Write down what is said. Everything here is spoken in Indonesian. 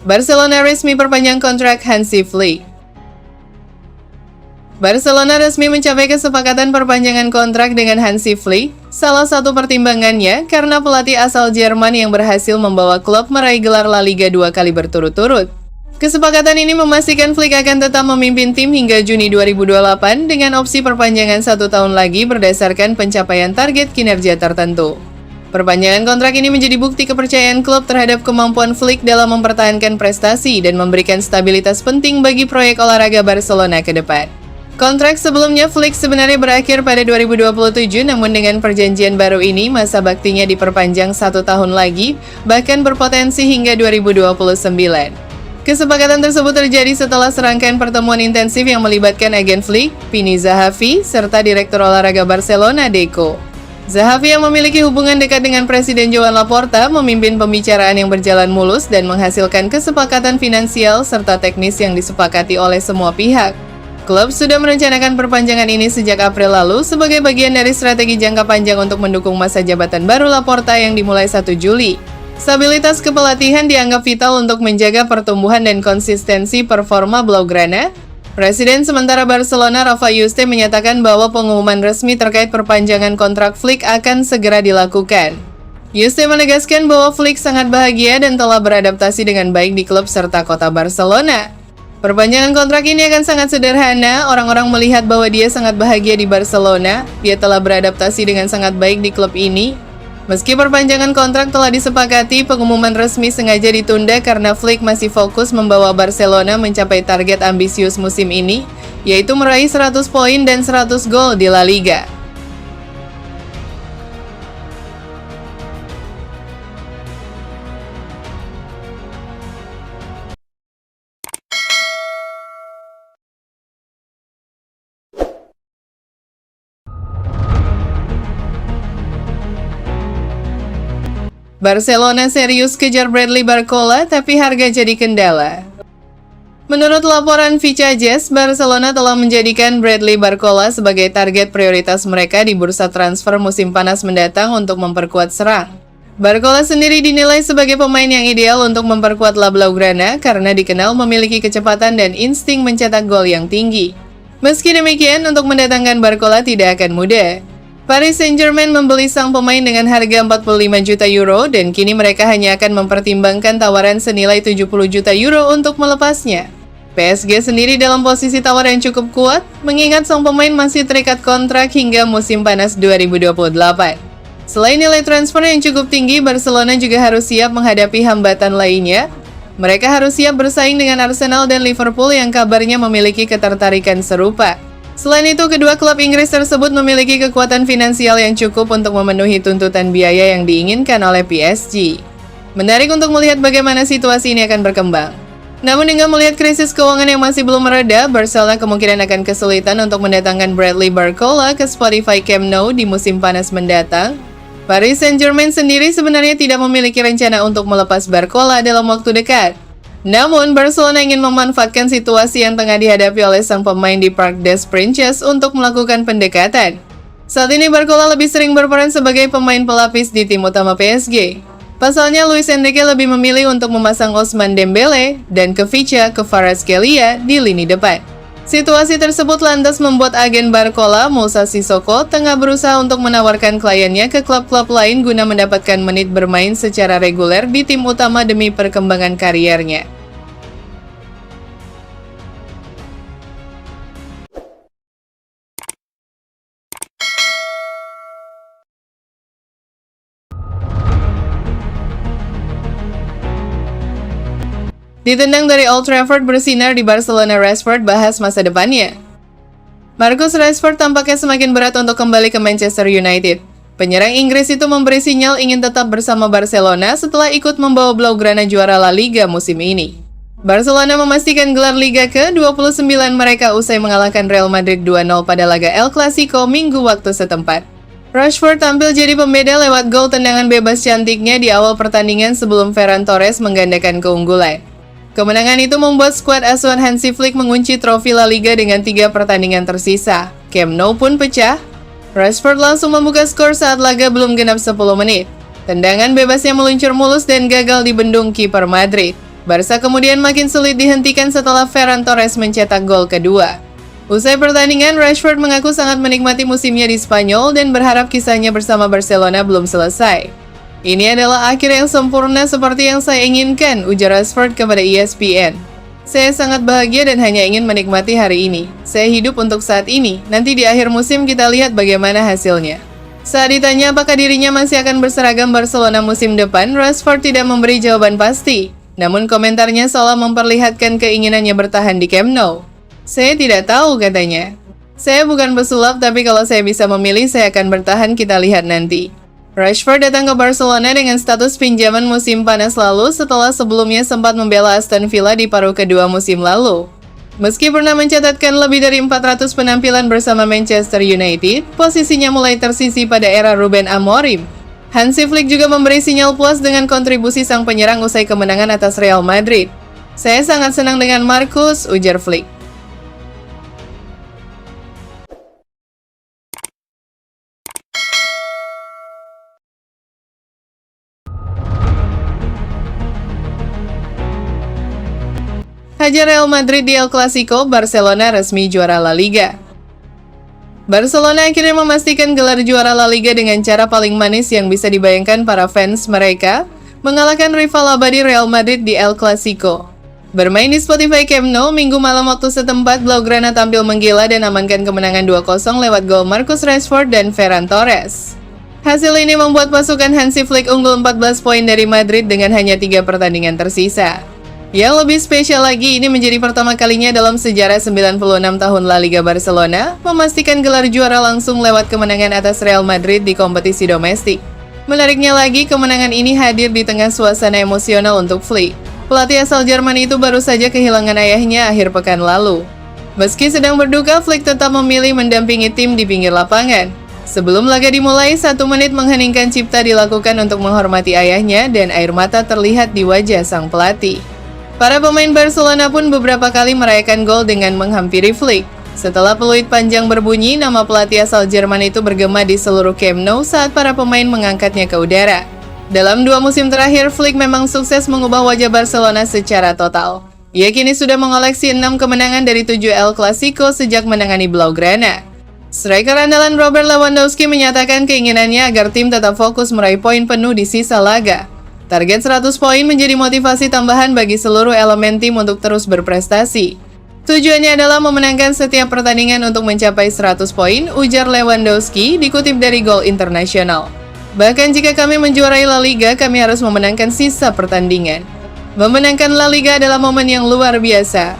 Barcelona resmi perpanjang kontrak Hansi Flick. Barcelona resmi mencapai kesepakatan perpanjangan kontrak dengan Hansi Flick. Salah satu pertimbangannya karena pelatih asal Jerman yang berhasil membawa klub meraih gelar La Liga 2 kali berturut-turut. Kesepakatan ini memastikan Flick akan tetap memimpin tim hingga Juni 2028 dengan opsi perpanjangan 1 tahun lagi berdasarkan pencapaian target kinerja tertentu. Perpanjangan kontrak ini menjadi bukti kepercayaan klub terhadap kemampuan Flick dalam mempertahankan prestasi dan memberikan stabilitas penting bagi proyek olahraga Barcelona ke depan. Kontrak sebelumnya Flick sebenarnya berakhir pada 2027, namun dengan perjanjian baru ini masa baktinya diperpanjang 1 tahun lagi, bahkan berpotensi hingga 2029. Kesepakatan tersebut terjadi setelah serangkaian pertemuan intensif yang melibatkan agen Flick, Pini Zahavi, serta Direktur Olahraga Barcelona, Deco. Zahavi yang memiliki hubungan dekat dengan Presiden Joan Laporta memimpin pembicaraan yang berjalan mulus dan menghasilkan kesepakatan finansial serta teknis yang disepakati oleh semua pihak. Klub sudah merencanakan perpanjangan ini sejak April lalu sebagai bagian dari strategi jangka panjang untuk mendukung masa jabatan baru Laporta yang dimulai 1 Juli. Stabilitas kepelatihan dianggap vital untuk menjaga pertumbuhan dan konsistensi performa Blaugrana. Presiden sementara Barcelona Rafa Yuste menyatakan bahwa pengumuman resmi terkait perpanjangan kontrak Flick akan segera dilakukan. Yuste menegaskan bahwa Flick sangat bahagia dan telah beradaptasi dengan baik di klub serta kota Barcelona. Perpanjangan kontrak ini akan sangat sederhana, orang-orang melihat bahwa dia sangat bahagia di Barcelona, dia telah beradaptasi dengan sangat baik di klub ini. Meski perpanjangan kontrak telah disepakati, pengumuman resmi sengaja ditunda karena Flick masih fokus membawa Barcelona mencapai target ambisius musim ini, yaitu meraih 100 poin dan 100 gol di La Liga. Barcelona serius kejar Bradley Barcola, tapi harga jadi kendala. Menurut laporan Vicajes, Barcelona telah menjadikan Bradley Barcola sebagai target prioritas mereka di bursa transfer musim panas mendatang untuk memperkuat serang. Barcola sendiri dinilai sebagai pemain yang ideal untuk memperkuat La Blaugrana karena dikenal memiliki kecepatan dan insting mencetak gol yang tinggi. Meski demikian, untuk mendatangkan Barcola tidak akan mudah. Paris Saint-Germain membeli sang pemain dengan harga 45 juta euro dan kini mereka hanya akan mempertimbangkan tawaran senilai 70 juta euro untuk melepasnya. PSG sendiri dalam posisi tawar yang cukup kuat, mengingat sang pemain masih terikat kontrak hingga musim panas 2028. Selain nilai transfer yang cukup tinggi, Barcelona juga harus siap menghadapi hambatan lainnya. Mereka harus siap bersaing dengan Arsenal dan Liverpool yang kabarnya memiliki ketertarikan serupa. Selain itu, kedua klub Inggris tersebut memiliki kekuatan finansial yang cukup untuk memenuhi tuntutan biaya yang diinginkan oleh PSG. Menarik untuk melihat bagaimana situasi ini akan berkembang. Namun dengan melihat krisis keuangan yang masih belum mereda, Barcelona kemungkinan akan kesulitan untuk mendatangkan Bradley Barcola ke Spotify Camp Nou di musim panas mendatang. Paris Saint-Germain sendiri sebenarnya tidak memiliki rencana untuk melepas Barcola dalam waktu dekat. Namun, Barcelona ingin memanfaatkan situasi yang tengah dihadapi oleh sang pemain di Parc des Princes untuk melakukan pendekatan. Saat ini, Barcola lebih sering berperan sebagai pemain pelapis di tim utama PSG. Pasalnya, Luis Enrique lebih memilih untuk memasang Ousmane Dembele dan Kvaratskhelia di lini depan. Situasi tersebut lantas membuat agen Barcola, Moussa Sissoko, tengah berusaha untuk menawarkan kliennya ke klub-klub lain guna mendapatkan menit bermain secara reguler di tim utama demi perkembangan kariernya. Ditendang dari Old Trafford, bersinar di Barcelona, Rashford bahas masa depannya. Marcus Rashford tampaknya semakin berat untuk kembali ke Manchester United. Penyerang Inggris itu memberi sinyal ingin tetap bersama Barcelona setelah ikut membawa Blaugrana juara La Liga musim ini. Barcelona memastikan gelar Liga ke-29 mereka usai mengalahkan Real Madrid 2-0 pada laga El Clasico Minggu waktu setempat. Rashford tampil jadi pembeda lewat gol tendangan bebas cantiknya di awal pertandingan sebelum Ferran Torres menggandakan keunggulan. Kemenangan itu membuat skuad asuhan Hansi Flick mengunci trofi La Liga dengan 3 pertandingan tersisa. Camp Nou pun pecah. Rashford langsung membuka skor saat laga belum genap 10 menit. Tendangan bebasnya meluncur mulus dan gagal dibendung kiper Madrid. Barca kemudian makin sulit dihentikan setelah Ferran Torres mencetak gol kedua. Usai pertandingan, Rashford mengaku sangat menikmati musimnya di Spanyol dan berharap kisahnya bersama Barcelona belum selesai. Ini adalah akhir yang sempurna seperti yang saya inginkan, ujar Rashford kepada ESPN. Saya sangat bahagia dan hanya ingin menikmati hari ini. Saya hidup untuk saat ini, nanti di akhir musim kita lihat bagaimana hasilnya. Saat ditanya apakah dirinya masih akan berseragam Barcelona musim depan, Rashford tidak memberi jawaban pasti. Namun komentarnya seolah memperlihatkan keinginannya bertahan di Camp Nou. Saya tidak tahu, katanya. Saya bukan pesulap, tapi kalau saya bisa memilih, saya akan bertahan, kita lihat nanti. Rashford datang ke Barcelona dengan status pinjaman musim panas lalu setelah sebelumnya sempat membela Aston Villa di paruh kedua musim lalu. Meski pernah mencatatkan lebih dari 400 penampilan bersama Manchester United, posisinya mulai tersisih pada era Ruben Amorim. Hansi Flick juga memberi sinyal puas dengan kontribusi sang penyerang usai kemenangan atas Real Madrid. Saya sangat senang dengan Marcus, ujar Flick. Hajar Real Madrid di El Clasico, Barcelona resmi juara La Liga. Barcelona akhirnya memastikan gelar juara La Liga dengan cara paling manis yang bisa dibayangkan para fans mereka, mengalahkan rival abadi Real Madrid di El Clasico. Bermain di Spotify Camp Nou, Minggu malam waktu setempat, Blaugrana tampil menggila dan amankan kemenangan 2-0 lewat gol Marcus Rashford dan Ferran Torres. Hasil ini membuat pasukan Hansi Flick unggul 14 poin dari Madrid dengan hanya 3 pertandingan tersisa. Yang lebih spesial lagi, ini menjadi pertama kalinya dalam sejarah 96 tahun La Liga Barcelona memastikan gelar juara langsung lewat kemenangan atas Real Madrid di kompetisi domestik. Menariknya lagi, kemenangan ini hadir di tengah suasana emosional untuk Flick. Pelatih asal Jerman itu baru saja kehilangan ayahnya akhir pekan lalu. Meski sedang berduka, Flick tetap memilih mendampingi tim di pinggir lapangan. Sebelum laga dimulai, 1 menit mengheningkan cipta dilakukan untuk menghormati ayahnya dan air mata terlihat di wajah sang pelatih. Para pemain Barcelona pun beberapa kali merayakan gol dengan menghampiri Flick. Setelah peluit panjang berbunyi, nama pelatih asal Jerman itu bergema di seluruh Camp Nou saat para pemain mengangkatnya ke udara. Dalam 2 musim terakhir, Flick memang sukses mengubah wajah Barcelona secara total. Ia kini sudah mengoleksi 6 kemenangan dari 7 El Clasico sejak menangani Blaugrana. Striker andalan Robert Lewandowski menyatakan keinginannya agar tim tetap fokus meraih poin penuh di sisa laga. Target 100 poin menjadi motivasi tambahan bagi seluruh elemen tim untuk terus berprestasi. Tujuannya adalah memenangkan setiap pertandingan untuk mencapai 100 poin, ujar Lewandowski, dikutip dari Goal International. Bahkan jika kami menjuarai La Liga, kami harus memenangkan sisa pertandingan. Memenangkan La Liga adalah momen yang luar biasa.